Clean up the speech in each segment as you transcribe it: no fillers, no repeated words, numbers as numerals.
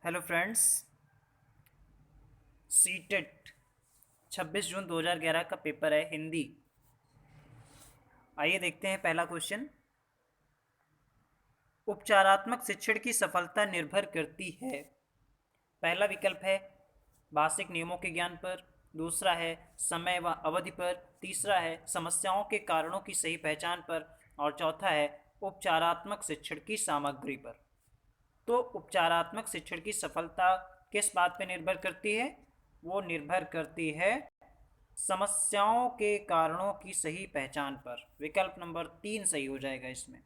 Hello friends. CTET 26 जून 2011 का paper है हिंदी। आइए देखते हैं पहला क्वेश्चन। उपचारात्मक शिक्षण की सफलता निर्भर करती है। पहला विकल्प है भाषिक नियमों के ज्ञान पर, दूसरा है समय व अवधि पर, तीसरा है समस्याओं के कारणों की सही पहचान पर और चौथा है उपचारात्मक शिक्षण की सामग्री पर। तो उपचारात्मक शिक्षण की सफलता किस बात पर निर्भर करती है? वो निर्भर करती है समस्याओं के कारणों की सही पहचान पर। विकल्प नंबर 3 सही हो जाएगा इसमें।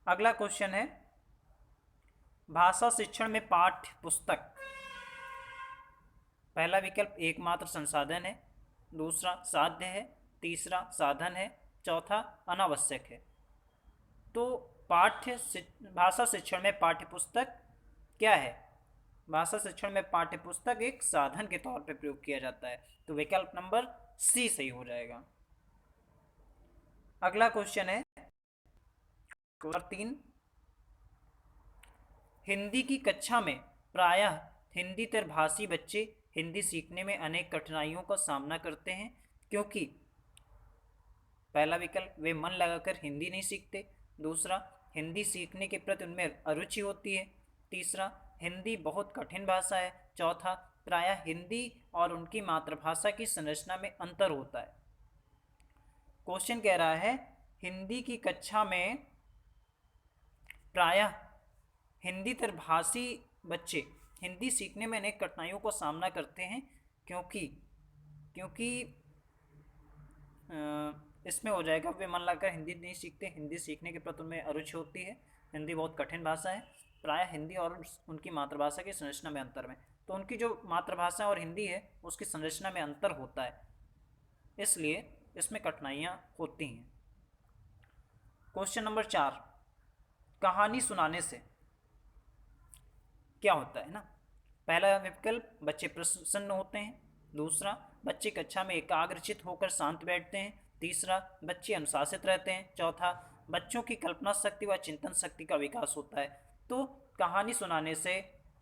अगला क्वेश्चन है भाषा शिक्षण में पाठ्य पुस्तक। पहला विकल्प एकमात्र संसाधन है, दूसरा साध्य है, तीसरा साधन है, चौथा अनावश्यक है। तो भाषा शिक्षण में पाठ्य पुस्तक क्या है? भाषा शिक्षण में पाठ्य पुस्तक एक साधन के तौर पर प्रयोग किया जाता है। तो विकल्प नंबर सी सही हो जाएगा। अगला क्वेश्चन है नंबर 3। हिंदी की कक्षा में प्रायः हिंदीतर भाषी बच्चे हिंदी सीखने में अनेक कठिनाइयों का सामना करते हैं क्योंकि पहला विकल्प वे मन लगाकर हिंदी नहीं सीखते, दूसरा हिंदी सीखने के प्रति उनमें अरुचि होती है, तीसरा हिंदी बहुत कठिन भाषा है, चौथा प्रायः हिंदी और उनकी मातृभाषा की संरचना में अंतर होता है। क्वेश्चन कह रहा है हिंदी की कक्षा में प्रायः हिंदीतर भाषी बच्चे हिंदी सीखने में अनेक कठिनाइयों का सामना करते हैं क्योंकि क्योंकि इसमें हो जाएगा वे मन लगाकर हिंदी नहीं सीखते, हिंदी सीखने के प्रति उनमें अरुचि होती है, हिंदी बहुत कठिन भाषा है, प्रायः हिंदी और उनकी मातृभाषा की संरचना में अंतर में। तो उनकी जो मातृभाषा और हिंदी है उसकी संरचना में अंतर होता है, इसलिए इसमें कठिनाइयाँ होती हैं। Question number 4। कहानी सुनाने से क्या होता है ना? पहला विकल्प बच्चे प्रसन्न होते हैं, दूसरा बच्चे कक्षा में एकाग्रचित होकर शांत बैठते हैं, तीसरा बच्चे अनुशासित रहते हैं, चौथा बच्चों की कल्पना शक्ति व चिंतन शक्ति का विकास होता है। तो कहानी सुनाने से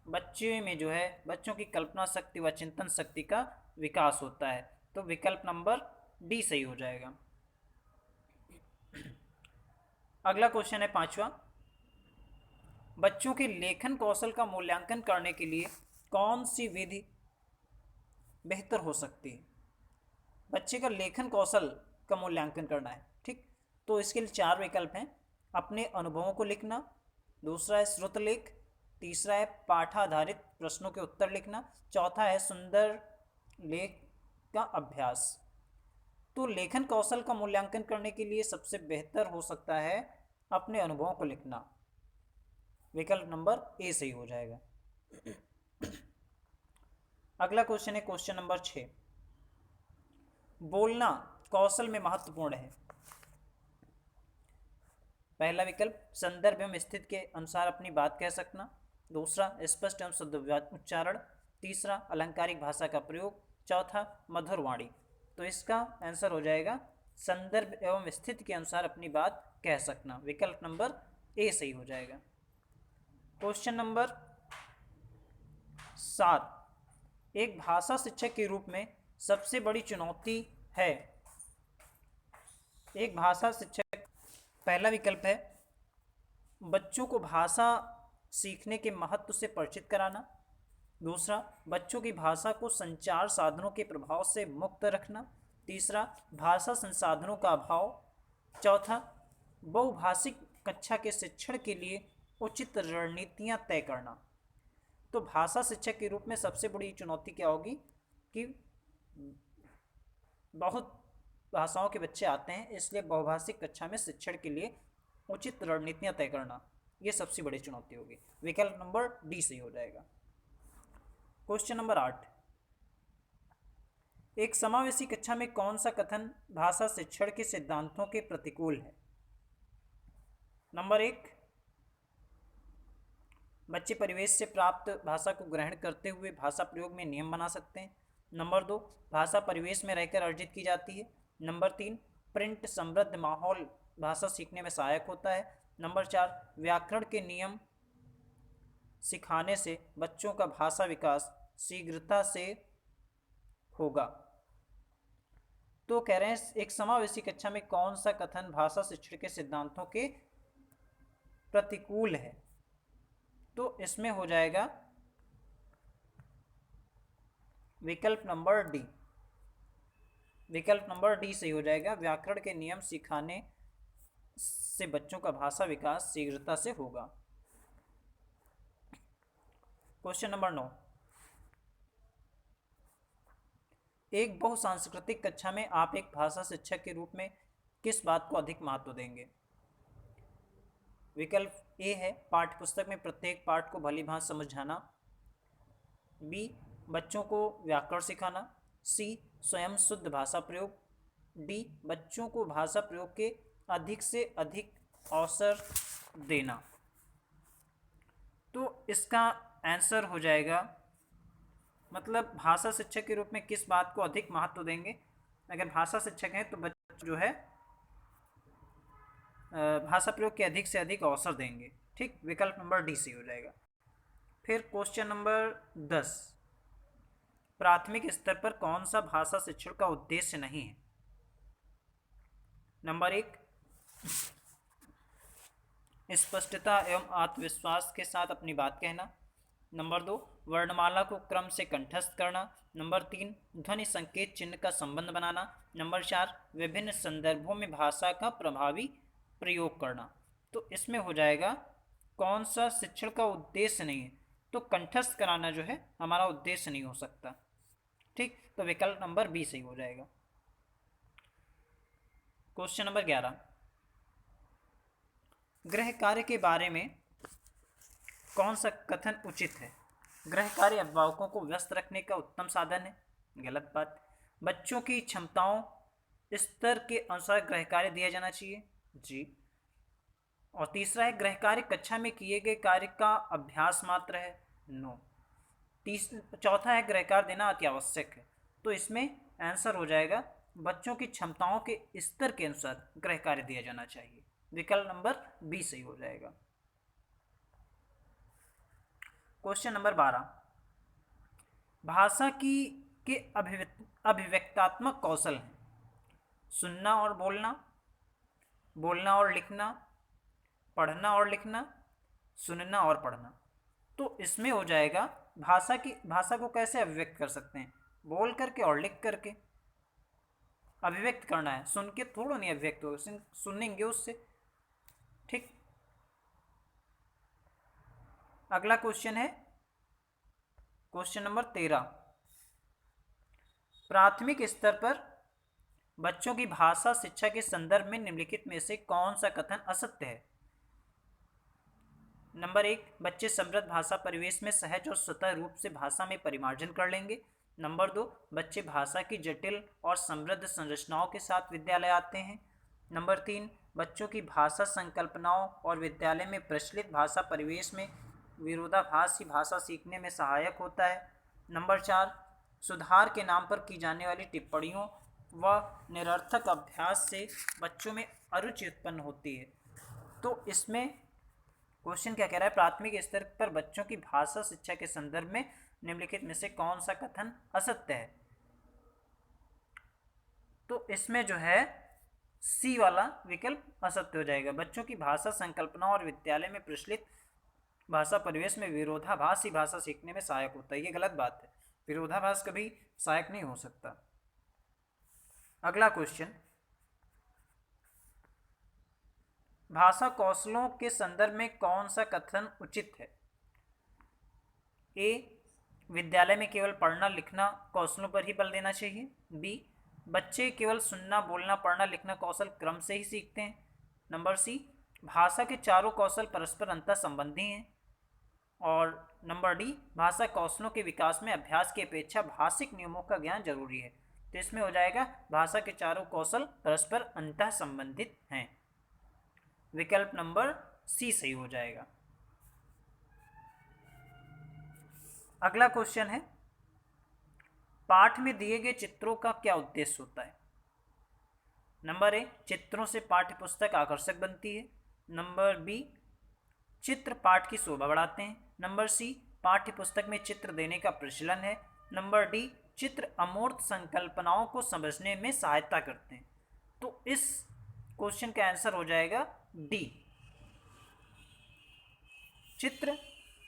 बच्चे में जो है बच्चों की कल्पना शक्ति व चिंतन शक्ति का विकास होता है। तो विकल्प नंबर डी सही हो जाएगा। अगला क्वेश्चन है 5वां। बच्चों के लेखन कौशल का मूल्यांकन करने के लिए कौन सी विधि बेहतर हो सकती है? बच्चे का लेखन कौशल का मूल्यांकन करना है, ठीक? तो इसके लिए 4 विकल्प हैं। अपने अनुभवों को लिखना, दूसरा है श्रुत लेख, तीसरा है पाठाधारित प्रश्नों के उत्तर लिखना, चौथा है सुंदर लेख का अभ्यास। तो लेखन कौशल का मूल्यांकन करने के लिए सबसे बेहतर हो सकता है अपने अनुभवों को लिखना। विकल्प नंबर ए सही हो जाएगा। अगला क्वेश्चन है क्वेश्चन नंबर 6। बोलना कौशल में महत्वपूर्ण है। पहला विकल्प संदर्भ एवं स्थिति के अनुसार अपनी बात कह सकना, दूसरा स्पष्ट एवं शुद्ध उच्चारण, तीसरा अलंकारिक भाषा का प्रयोग, चौथा मधुर वाणी। तो इसका आंसर हो जाएगा संदर्भ एवं स्थिति के अनुसार अपनी बात कह सकना। विकल्प नंबर ए सही हो जाएगा। Question number 7। एक भाषा शिक्षक के रूप में सबसे बड़ी चुनौती है। एक भाषा शिक्षक, पहला विकल्प है बच्चों को भाषा सीखने के महत्व से परिचित कराना, दूसरा बच्चों की भाषा को संचार साधनों के प्रभाव से मुक्त रखना, तीसरा भाषा संसाधनों का अभाव, चौथा बहुभाषिक कक्षा के शिक्षण के लिए उचित रणनीतियां तय करना। तो भाषा शिक्षक के रूप में सबसे बड़ी चुनौती क्या होगी कि बहुत भाषाओं के बच्चे आते हैं, इसलिए बहुभाषिक कक्षा में शिक्षण के लिए उचित रणनीतियां तय करना, ये सबसे बड़ी चुनौती होगी। विकल्प नंबर डी सही हो जाएगा। Question number 8। एक समावेशी कक्षा में कौन सा कथन भाषा शिक्षण के सिद्धांतों के प्रतिकूल है? नंबर 1, बच्चे परिवेश से प्राप्त भाषा को ग्रहण करते हुए भाषा प्रयोग में नियम बना सकते हैं। नंबर 2, भाषा परिवेश में रहकर अर्जित की जाती है। नंबर 3, प्रिंट समृद्ध माहौल भाषा सीखने में सहायक होता है। नंबर 4, व्याकरण के नियम सिखाने से बच्चों का भाषा विकास शीघ्रता से होगा। तो कह रहे हैं एक समावेशी कक्षा में कौन सा कथन भाषा शिक्षण के सिद्धांतों के प्रतिकूल है? तो इसमें हो जाएगा विकल्प नंबर डी। विकल्प नंबर डी सही हो जाएगा। व्याकरण के नियम सिखाने से बच्चों का भाषा विकास शीघ्रता से होगा। क्वेश्चन नंबर 9, एक बहुसांस्कृतिक कक्षा में आप एक भाषा शिक्षक के रूप में किस बात को अधिक महत्व देंगे? विकल्प ए है पाठ्यपुस्तक में प्रत्येक पाठ को भली भांति समझाना, बी बच्चों को व्याकरण सिखाना, सी स्वयं शुद्ध भाषा प्रयोग, डी बच्चों को भाषा प्रयोग के अधिक से अधिक अवसर देना। तो इसका आंसर हो जाएगा, मतलब भाषा शिक्षक के रूप में किस बात को अधिक महत्व देंगे? अगर भाषा शिक्षक हैं तो बच्चे जो है भाषा प्रयोग के अधिक से अधिक अवसर देंगे। ठीक, विकल्प नंबर डी सही हो जाएगा। फिर क्वेश्चन नंबर 10, प्राथमिक स्तर पर कौन सा भाषा शिक्षण का उद्देश्य नहीं है? नंबर 1 स्पष्टता एवं आत्मविश्वास के साथ अपनी बात कहना, नंबर 2 वर्णमाला को क्रम से कंठस्थ करना, नंबर 3 ध्वनि संकेत चिन्ह का संबंध बनाना, नंबर 4 विभिन्न संदर्भों में भाषा का प्रभावी प्रयोग करना। तो इसमें हो जाएगा कौन सा शिक्षण का उद्देश्य नहीं है? तो कंठस्थ कराना जो है हमारा उद्देश्य नहीं हो सकता। ठीक, तो विकल्प नंबर बी सही हो जाएगा। क्वेश्चन नंबर 11, गृह कार्य के बारे में कौन सा कथन उचित है? गृह कार्य अभिभावकों को व्यस्त रखने का उत्तम साधन है। गलत बात। बच्चों की क्षमताओं स्तर के अनुसार गृह कार्य दिया जाना चाहिए। जी। और तीसरा है गृह कार्य कक्षा में किए गए कार्य का अभ्यास मात्र है। नो। चौथा है गृह कार्य देना अति आवश्यक है। तो इसमें आंसर हो जाएगा बच्चों की क्षमताओं के स्तर के अनुसार गृह कार्य दिया जाना चाहिए। विकल्प नंबर बी सही हो जाएगा। क्वेश्चन नंबर 12, भाषा की के अभिव्यक्तात्मक कौशल हैं सुनना और बोलना, बोलना और लिखना, पढ़ना और लिखना, सुनना और पढ़ना। तो इसमें हो जाएगा भाषा को कैसे अभिव्यक्त कर सकते हैं? बोल करके और लिख करके अभिव्यक्त करना है। सुन के थोड़ा नहीं अभिव्यक्त होगा, सुनेंगे उससे। ठीक, अगला क्वेश्चन है क्वेश्चन नंबर 13, प्राथमिक स्तर पर बच्चों की भाषा शिक्षा के संदर्भ में निम्नलिखित में से कौन सा कथन असत्य है? नंबर 1 बच्चे समृद्ध भाषा परिवेश में सहज और स्वतः रूप से भाषा में परिमार्जन कर लेंगे। नंबर 2 बच्चे भाषा की जटिल और समृद्ध संरचनाओं के साथ विद्यालय आते हैं। नंबर 3 बच्चों की भाषा संकल्पनाओं और विद्यालय में प्रचलित भाषा परिवेश में विरोधाभास ही भाषा सीखने में सहायक होता है। नंबर 4 सुधार के नाम पर की जाने वाली टिप्पणियों व निरर्थक अभ्यास से बच्चों में अरुचि उत्पन्न होती है। तो इसमें क्वेश्चन क्या कह रहा है? प्राथमिक स्तर पर बच्चों की भाषा शिक्षा के संदर्भ में निम्नलिखित में से कौन सा कथन असत्य है? तो इसमें जो है सी वाला विकल्प असत्य हो जाएगा। बच्चों की भाषा संकल्पना और विद्यालय में प्रचलित भाषा परिवेश में विरोधाभास ही भाषा सीखने में सहायक होता है। ये गलत बात है, विरोधाभास कभी सहायक नहीं हो सकता। अगला क्वेश्चन, भाषा कौशलों के संदर्भ में कौन सा कथन उचित है? ए विद्यालय में केवल पढ़ना लिखना कौशलों पर ही बल देना चाहिए। बी बच्चे केवल सुनना बोलना पढ़ना लिखना कौशल क्रम से ही सीखते हैं। नंबर सी भाषा के चारों कौशल परस्पर अंतर संबंधी हैं। और नंबर डी भाषा कौशलों के विकास में अभ्यास की अपेक्षा भाषिक नियमों का ज्ञान जरूरी है। तो इसमें हो जाएगा भाषा के चारों कौशल परस्पर अंतः संबंधित हैं। विकल्प नंबर सी सही हो जाएगा। अगला क्वेश्चन है, पाठ में दिए गए चित्रों का क्या उद्देश्य होता है? नंबर ए चित्रों से पाठ्य पुस्तक आकर्षक बनती है। नंबर बी चित्र पाठ की शोभा बढ़ाते हैं। नंबर सी, पाठ्य पुस्तक में चित्र देने का प्रचलन है। नंबर डी, चित्र अमूर्त संकल्पनाओं को समझने में सहायता करते हैं। तो इस क्वेश्चन का आंसर हो जाएगा डी, चित्र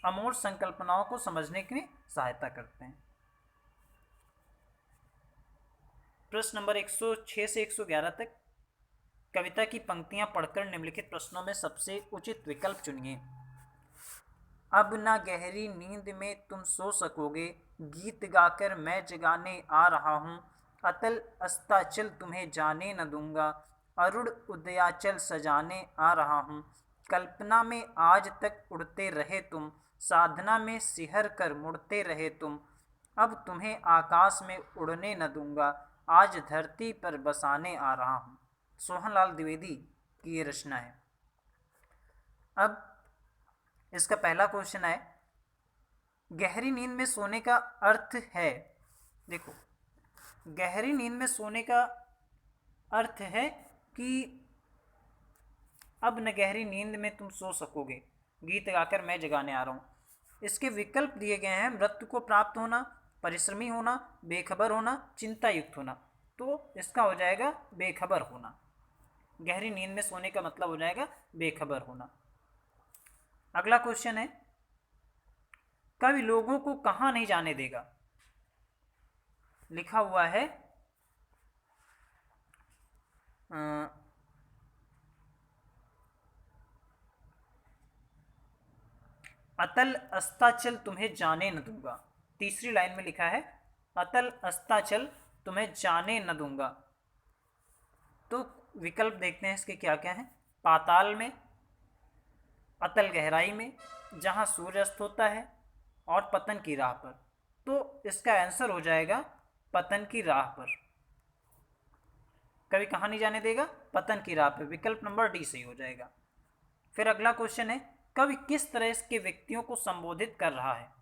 अमूर्त संकल्पनाओं को समझने में सहायता करते हैं। प्रश्न नंबर 106 से 111 तक कविता की पंक्तियां पढ़कर निम्नलिखित प्रश्नों में सबसे उचित विकल्प चुनिए। अब ना गहरी नींद में तुम सो सकोगे, गीत गाकर मैं जगाने आ रहा हूँ। अतल अस्ताचल तुम्हें जाने न दूंगा, अरुण उदयाचल सजाने आ रहा हूँ। कल्पना में आज तक उड़ते रहे तुम, साधना में सिहर कर मुड़ते रहे तुम। अब तुम्हें आकाश में उड़ने न दूंगा, आज धरती पर बसाने आ रहा हूँ। सोहनलाल द्विवेदी की ये रचना है। अब इसका पहला क्वेश्चन है, गहरी नींद में सोने का अर्थ है। देखो, गहरी नींद में सोने का अर्थ है कि अब न गहरी नींद में तुम सो सकोगे, गीत गाकर मैं जगाने आ रहा हूँ। इसके विकल्प दिए गए हैं, मृत्यु को प्राप्त होना, परिश्रमी होना, बेखबर होना, चिंता युक्त होना। तो इसका हो जाएगा बेखबर होना। गहरी नींद में सोने का मतलब हो जाएगा बेखबर होना। अगला क्वेश्चन है, कवि लोगों को कहाँ नहीं जाने देगा। लिखा हुआ है अतल अस्ताचल तुम्हें जाने न दूंगा। तीसरी लाइन में लिखा है अतल अस्ताचल तुम्हें जाने न दूंगा। तो विकल्प देखते हैं इसके क्या क्या हैं। पाताल में, अतल गहराई में, जहां सूर्य अस्त होता है, और पतन की राह पर। तो इसका आंसर हो जाएगा पतन की राह पर। कभी कहाँ नहीं जाने देगा, पतन की राह पर। विकल्प नंबर डी सही हो जाएगा। फिर अगला क्वेश्चन है, कवि किस तरह के व्यक्तियों को संबोधित कर रहा है।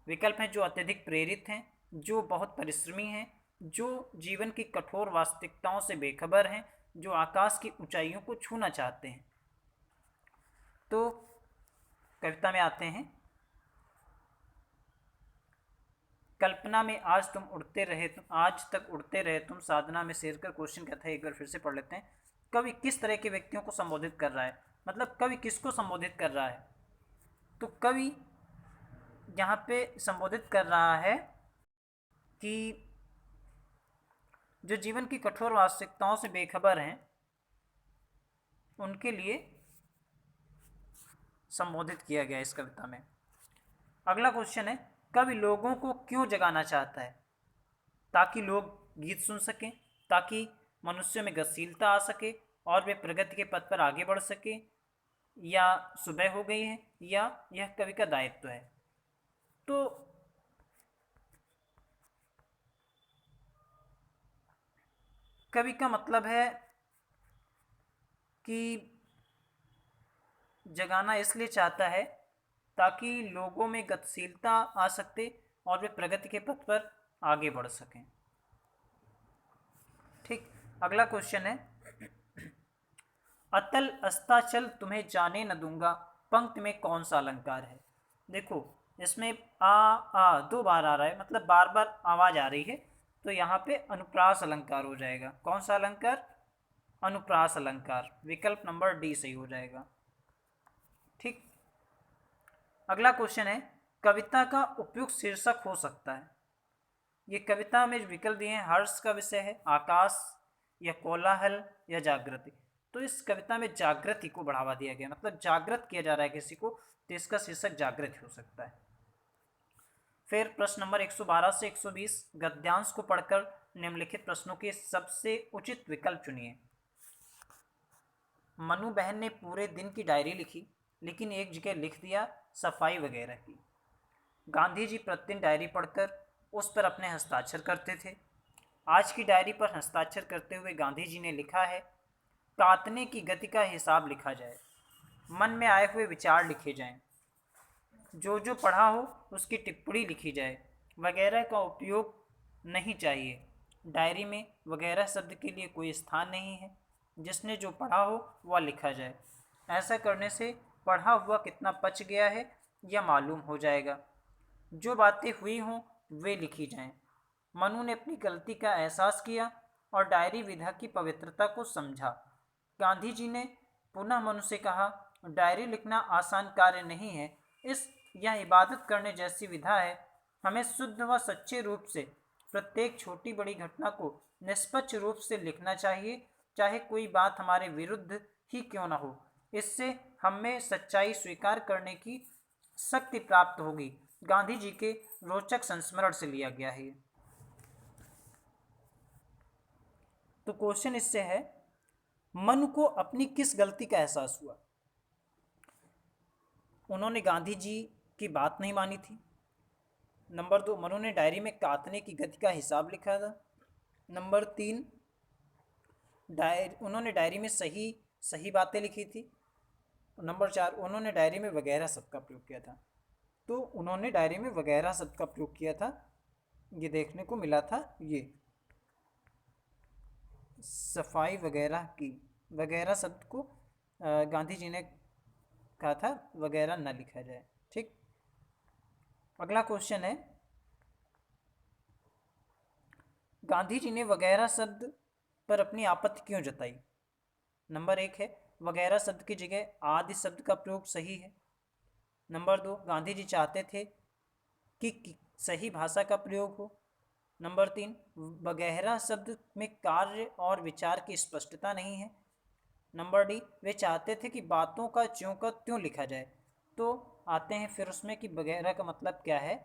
विकल्प हैं, जो अत्यधिक प्रेरित हैं, जो बहुत परिश्रमी हैं, जो जीवन की कठोर वास्तविकताओं से बेखबर हैं, जो आकाश की ऊंचाइयों को छूना चाहते हैं। तो कविता में आते हैं, कल्पना में आज तुम उड़ते रहे, तुम आज तक उड़ते रहे तुम, साधना में सिर कर। क्वेश्चन कहता है, एक बार फिर से पढ़ लेते हैं। कवि किस तरह के व्यक्तियों को संबोधित कर रहा है, मतलब कवि किसको संबोधित कर रहा है। तो कवि यहाँ पे संबोधित कर रहा है कि जो जीवन की कठोर वास्तविकताओं से बेखबर हैं, उनके लिए संबोधित किया गया इस कविता में। अगला क्वेश्चन है, कवि लोगों को क्यों जगाना चाहता है। ताकि लोग गीत सुन सकें, ताकि मनुष्यों में गतिशीलता आ सके और वे प्रगति के पथ पर आगे बढ़ सके, या सुबह हो गई है, या यह कवि का दायित्व है। तो कवि का मतलब है कि जगाना इसलिए चाहता है ताकि लोगों में गतिशीलता आ सके और वे प्रगति के पथ पर आगे बढ़ सकें। ठीक, अगला क्वेश्चन है, अतल अस्ताचल तुम्हें जाने न दूंगा पंक्ति में कौन सा अलंकार है। देखो, इसमें आ दो बार आ रहा है, मतलब बार बार आवाज आ रही है। तो यहाँ पे अनुप्रास अलंकार हो जाएगा। कौन सा अलंकार, अनुप्रास अलंकार। विकल्प नंबर डी सही हो जाएगा। ठीक, अगला क्वेश्चन है, कविता का उपयुक्त शीर्षक हो सकता है। ये कविता में विकल्प दिए हैं, हर्ष का विषय है, आकाश, या कोलाहल, या जागृति। तो इस कविता में जागृति को बढ़ावा दिया गया, मतलब जागृत किया जा रहा है किसी को, तो इसका शीर्षक जागृति हो सकता है। फिर प्रश्न नंबर 112 से 120 गद्यांश को पढ़कर निम्नलिखित प्रश्नों के सबसे उचित विकल्प चुनिए। मनु बहन ने पूरे दिन की डायरी लिखी, लेकिन एक जगह लिख दिया सफाई वगैरह की। गांधी जी प्रतिदिन डायरी पढ़कर उस पर अपने हस्ताक्षर करते थे। आज की डायरी पर हस्ताक्षर करते हुए गांधी जी ने लिखा है, काटने की गति का हिसाब लिखा जाए, मन में आए हुए विचार लिखे जाएं, जो जो पढ़ा हो उसकी टिप्पणी लिखी जाए, वगैरह का उपयोग नहीं चाहिए। डायरी में वगैरह शब्द के लिए कोई स्थान नहीं है। जिसने जो पढ़ा हो वह लिखा जाए। ऐसा करने से पढ़ा हुआ कितना पच गया है यह मालूम हो जाएगा। जो बातें हुई हों वे लिखी जाएं। मनु ने अपनी गलती का एहसास किया और डायरी विधा की पवित्रता को समझा। गांधी जी ने पुनः मनु से कहा, डायरी लिखना आसान कार्य नहीं है, यह इबादत करने जैसी विधा है। हमें शुद्ध व सच्चे रूप से प्रत्येक छोटी बड़ी घटना को निष्पक्ष रूप से लिखना चाहिए, चाहे कोई बात हमारे विरुद्ध ही क्यों न हो। इससे हमें सच्चाई स्वीकार करने की शक्ति प्राप्त होगी। गांधी जी के रोचक संस्मरण से लिया गया है। तो क्वेश्चन इससे है, मनु को अपनी किस गलती का एहसास हुआ? उन्होंने गांधी जी की बात नहीं मानी थी। नंबर 2, मनु ने डायरी में काटने की गति का हिसाब लिखा था। नंबर 3, उन्होंने डायरी में सही बातें लिखी थी। नंबर 4, उन्होंने डायरी में वगैरह शब्द का प्रयोग किया था। तो उन्होंने डायरी में वगैरह शब्द का प्रयोग किया था, ये देखने को मिला था। ये सफाई वगैरह की, वगैरह शब्द को गांधी जी ने कहा था वगैरह न लिखा जाए। ठीक, अगला क्वेश्चन है, गांधी जी ने वगैरह शब्द पर अपनी आपत्ति क्यों जताई? नंबर 1 है, वगैरह शब्द की जगह आदि शब्द का प्रयोग सही है। नंबर 2, गांधी जी चाहते थे कि सही भाषा का प्रयोग हो। नंबर 3, वगैरह शब्द में कार्य और विचार की स्पष्टता नहीं है। नंबर डी, वे चाहते थे कि बातों का ज्यों का त्यों लिखा जाए। तो आते हैं फिर उसमें कि वगैरह का मतलब क्या है।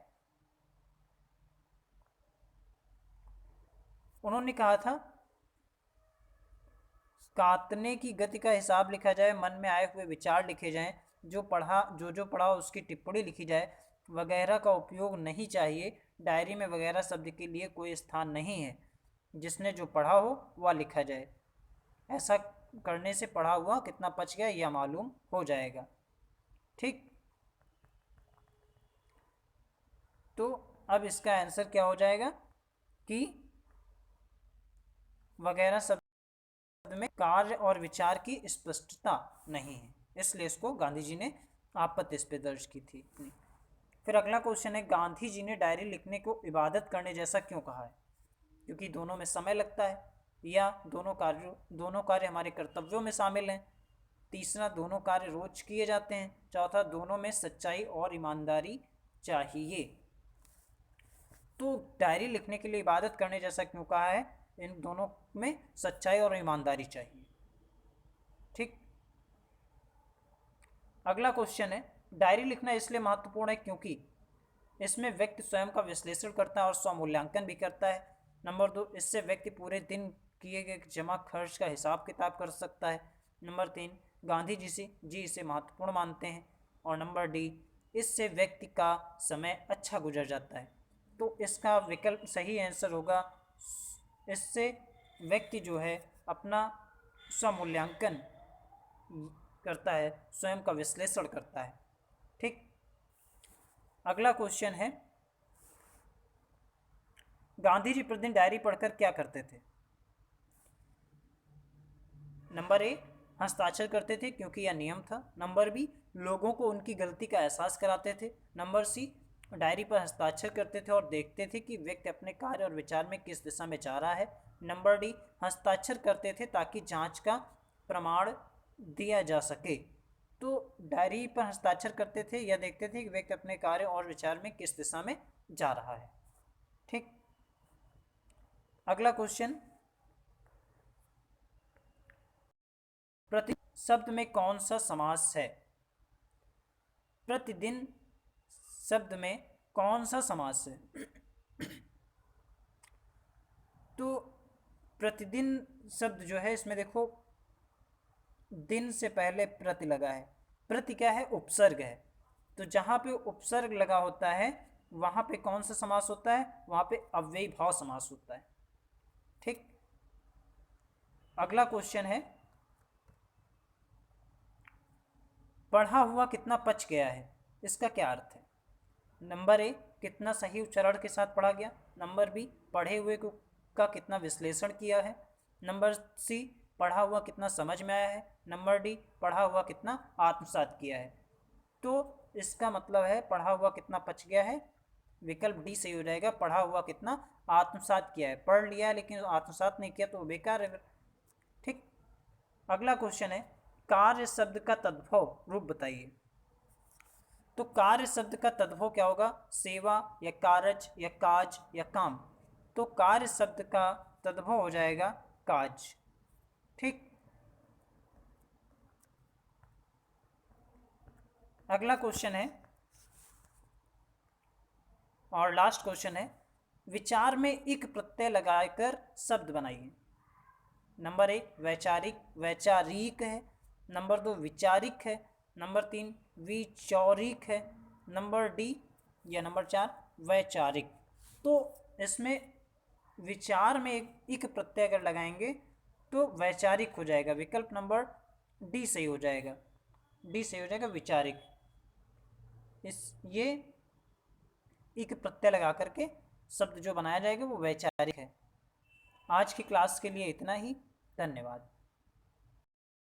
उन्होंने कहा था काटने की गति का हिसाब लिखा जाए, मन में आए हुए विचार लिखे जाएं, जो पढ़ा उसकी टिप्पणी लिखी जाए। वगैरह का उपयोग नहीं चाहिए। डायरी में वगैरह शब्द के लिए कोई स्थान नहीं है। जिसने जो पढ़ा हो वह लिखा जाए। ऐसा करने से पढ़ा हुआ कितना पच गया यह मालूम हो जाएगा। ठीक, तो अब इसका आंसर क्या हो जाएगा कि वगैरह शब्द में कार्य और विचार की स्पष्टता नहीं है, इसलिए इसको गांधी जी ने आपत्ति इस पे दर्ज की थी। फिर अगला क्वेश्चन है, गांधी जी ने डायरी लिखने को इबादत करने जैसा क्यों कहा है? क्योंकि दोनों में समय लगता है, या दोनों कार्य हमारे कर्तव्यों में शामिल हैं। तीसरा, दोनों कार्य रोज किए जाते हैं। चौथा, दोनों में सच्चाई और ईमानदारी चाहिए। तो डायरी लिखने के लिए इबादत करने जैसा क्यों कहा है? इन दोनों में सच्चाई और ईमानदारी चाहिए। ठीक, अगला क्वेश्चन है, डायरी लिखना इसलिए महत्वपूर्ण है क्योंकि इसमें व्यक्ति स्वयं का विश्लेषण करता है और स्वमूल्यांकन भी करता है। नंबर 2, इससे व्यक्ति पूरे दिन किए गए जमा खर्च का हिसाब किताब कर सकता है। नंबर 3, गांधी जी इसे महत्वपूर्ण मानते हैं। और नंबर डी, इससे व्यक्ति का समय अच्छा गुजर जाता है। तो इसका विकल्प सही आंसर होगा, इससे व्यक्ति जो है अपना स्वमूल्यांकन करता है, स्वयं का विश्लेषण करता है। ठीक, अगला क्वेश्चन है, गांधी जी प्रतिदिन डायरी पढ़कर क्या करते थे? नंबर ए, हस्ताक्षर करते थे क्योंकि यह नियम था। नंबर बी, लोगों को उनकी गलती का एहसास कराते थे। नंबर सी, डायरी पर हस्ताक्षर करते थे और देखते थे कि व्यक्ति अपने कार्य और विचार में किस दिशा में जा रहा है। नंबर डी, हस्ताक्षर करते थे ताकि जांच का प्रमाण दिया जा सके। तो डायरी पर हस्ताक्षर करते थे या देखते थे कि व्यक्ति अपने कार्य और विचार में किस दिशा में जा रहा है। ठीक, अगला क्वेश्चन, प्रति शब्द में कौन सा समास है? प्रतिदिन शब्द में कौन सा समास है? तो प्रतिदिन शब्द जो है इसमें देखो, दिन से पहले प्रति लगा है। प्रति क्या है? उपसर्ग है। तो जहां पे उपसर्ग लगा होता है वहां पे कौन सा समास होता है? वहां पे अव्ययी भाव समास होता है। ठीक, अगला क्वेश्चन है, पढ़ा हुआ कितना पच गया है, इसका क्या अर्थ है? नंबर ए, कितना सही उच्चारण के साथ पढ़ा गया। नंबर बी, पढ़े हुए का कितना विश्लेषण किया है। नंबर सी, पढ़ा हुआ कितना समझ में आया है, नंबर डी पढ़ा हुआ कितना आत्मसात किया है। तो इसका मतलब है पढ़ा हुआ कितना पच गया है, विकल्प डी सही हो जाएगा, पढ़ा हुआ कितना आत्मसात किया है। पढ़ लिया है लेकिन आत्मसात नहीं किया तो बेकार है। ठीक, अगला क्वेश्चन है कार्य शब्द का तद्भव रूप बताइए। तो कार्य शब्द का तद्भव क्या होगा, सेवा या कारज या काज या काम। तो कार्य शब्द का तद्भव हो जाएगा काज। ठीक, अगला क्वेश्चन है और लास्ट क्वेश्चन है, विचार में इक प्रत्यय लगाकर शब्द बनाइए। नंबर एक वैचारिक वैचारिक है, नंबर दो विचारिक है, नंबर तीन विचौरिक है, नंबर डी या नंबर चार वैचारिक। तो इसमें विचार में एक प्रत्यय अगर लगाएंगे तो वैचारिक हो जाएगा, विकल्प नंबर डी सही हो जाएगा, डी सही हो जाएगा विचारिक। इस ये एक प्रत्यय लगा करके शब्द जो बनाया जाएगा वो वैचारिक है। आज की क्लास के लिए इतना ही, धन्यवाद।